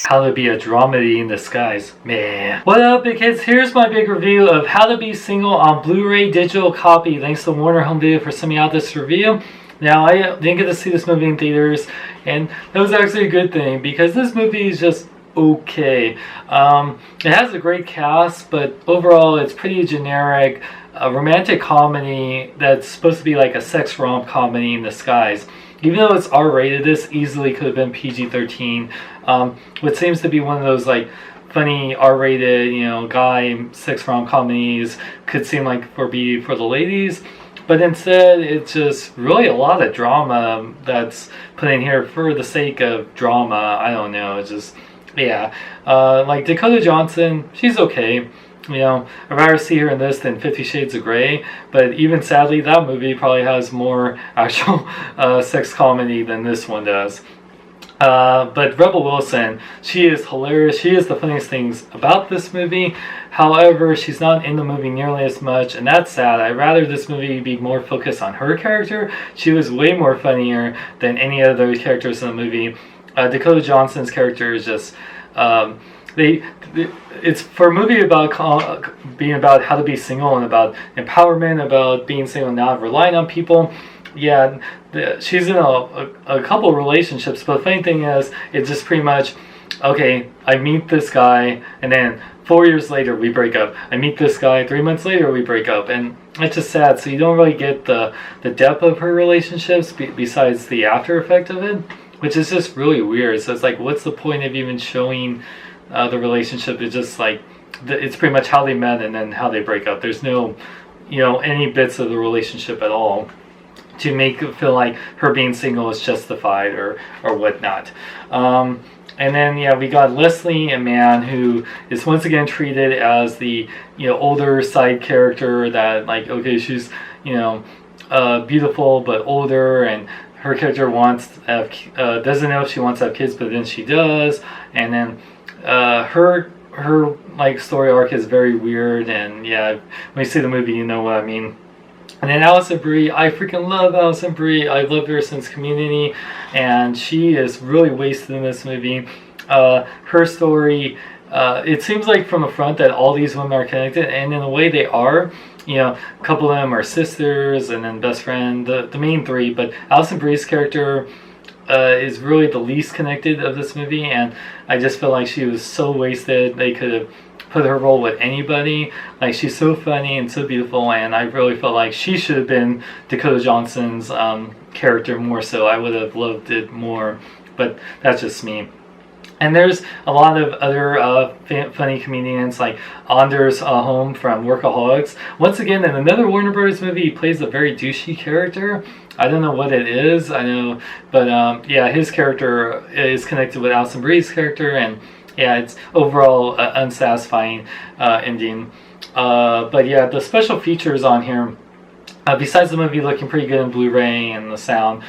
How to Be a Dramedy in Disguise. Man. What up, big kids? Here's my big review of How to Be Single on Blu-ray digital copy. Thanks to Warner Home Video for sending me out this review. Now, I didn't get to see this movie in theaters, and that was actually a good thing because this movie is just okay. It has a great cast, but overall it's pretty generic. A romantic comedy that's supposed to be like a sex romp comedy in disguise. Even though it's R-rated, this easily could have been PG-13. What seems to be one of those like funny R-rated, guy sex romp comedies could seem like be for the ladies, but instead it's just really a lot of drama that's put in here for the sake of drama. I don't know. It's just like Dakota Johnson, she's okay. I'd rather see her in this than 50 Shades of Grey, but even sadly, that movie probably has more actual sex comedy than this one does. But Rebel Wilson, she is hilarious. She is the funniest things about this movie. However, she's not in the movie nearly as much, and that's sad. I'd rather this movie be more focused on her character. She was way more funnier than any other characters in the movie. Dakota Johnson's character is just... it's for a movie about being about how to be single and about empowerment, about being single and not relying on people. Yeah, she's in a couple relationships, but the funny thing is, it's just pretty much, okay, I meet this guy, and then 4 years later we break up. I meet this guy, 3 months later we break up, and it's just sad. So you don't really get the depth of her relationships besides the after effect of it, which is just really weird. So it's like, what's the point of even showing the relationship? It's just like, it's pretty much how they met and then how they break up. There's no, any bits of the relationship at all to make it feel like her being single is justified or whatnot. And then, we got Leslie, a man who is once again treated as the, older side character that, like, okay, she's, beautiful but older, and her character wants to have, doesn't know if she wants to have kids, but then she does. And then her like story arc is very weird, and when you see the movie, you know what I mean. And then Alison Brie, I freaking love Alison Brie. I've loved her since Community, and she is really wasted in this movie. Her story, it seems like from the front that all these women are connected, and in a way they are. A couple of them are sisters, and then best friend, the main three. But Alison Brie's character is really the least connected of this movie, and I just feel like she was so wasted. They could have put her role with anybody. Like, she's so funny and so beautiful, and I really felt like she should have been Dakota Johnson's character more so. I would have loved it more, but that's just me. And there's a lot of other funny comedians, like Anders Holm from Workaholics. Once again, in another Warner Bros. Movie, he plays a very douchey character. I don't know what it is, I know, but his character is connected with Alison Brie's character, and it's overall unsatisfying ending. But the special features on here, besides the movie looking pretty good in Blu-ray and the sound,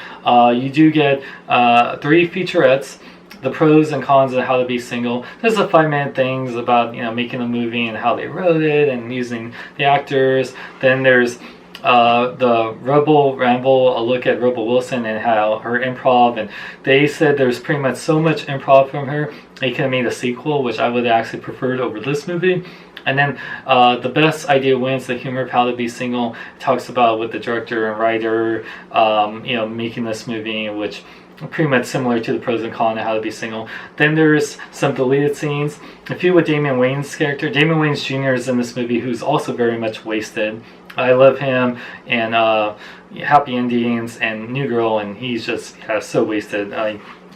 you do get 3 featurettes. The pros and cons of How to Be Single. There's the 5-minute things about making a movie and how they wrote it and using the actors. Then there's the Rebel Ramble, a look at Rebel Wilson and how her improv, and they said there's pretty much so much improv from her they could have made a sequel, which I would actually preferred over this movie. And then the best idea wins, the humor of How to Be Single. It talks about with the director and writer making this movie, which pretty much similar to the pros and cons of How to Be Single. Then there's some deleted scenes. A few with Damian Wayne's character. Damian Wayans Jr. is in this movie, who's also very much wasted. I love him and Happy Endings and New Girl, and he's just so wasted.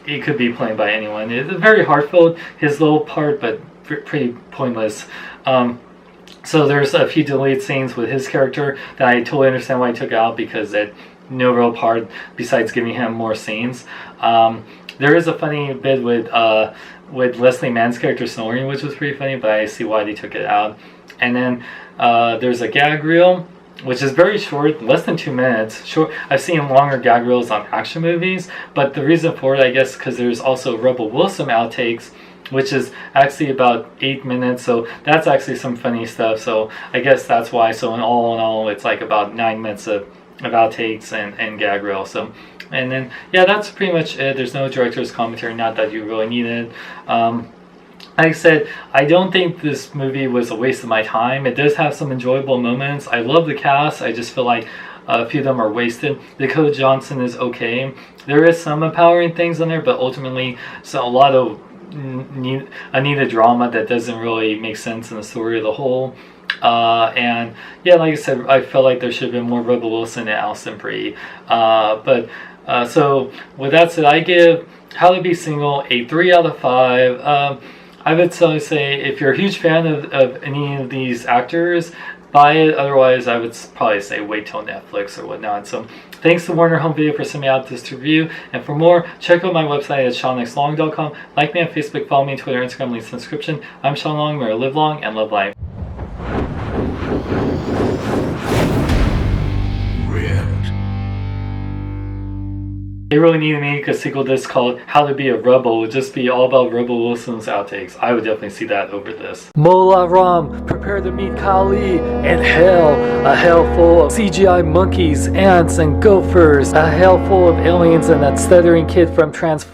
He could be played by anyone. It's very heartfelt, his little part, but pretty pointless. So there's a few deleted scenes with his character that I totally understand why he took out, because it no real part besides giving him more scenes. There is a funny bit with Leslie Mann's character snoring, which was pretty funny, but I see why they took it out. And then there's a gag reel, which is very short, less than 2 minutes. Short. I've seen longer gag reels on action movies, but the reason for it, I guess, because there's also Rebel Wilson outtakes, which is actually about 8 minutes, so that's actually some funny stuff. So I guess that's why. So in all, it's like about 9 minutes of outtakes and gag reel. So And then, yeah, that's pretty much it. There's no director's commentary, not that you really need it. Like I said, I don't think this movie was a waste of my time. It does have some enjoyable moments. I love the cast. I just feel like a few of them are wasted. Dakota Johnson is okay. There is some empowering things in there, but ultimately, so a lot of needed drama that doesn't really make sense in the story of the whole. And yeah, like I said, I felt like there should have been more Rebel Wilson and Alison Brie. So with that said, I give How to Be Single a 3 out of 5. I would say if you're a huge fan of any of these actors, buy it. Otherwise, I would probably say wait till Netflix or whatnot. So thanks to Warner Home Video for sending me out this review. And for more, check out my website at SeanXLong.com. Like me on Facebook, follow me on Twitter, Instagram, links in the description. I'm Sean Long. May I live long and love life. They really needed me because sequel disc called How to Be a Rebel would just be all about Rebel Wilson's outtakes. I would definitely see that over this. Mola Ram, prepare to meet Kali and hell. A hell full of CGI monkeys, ants, and gophers. A hell full of aliens and that stuttering kid from Transformers.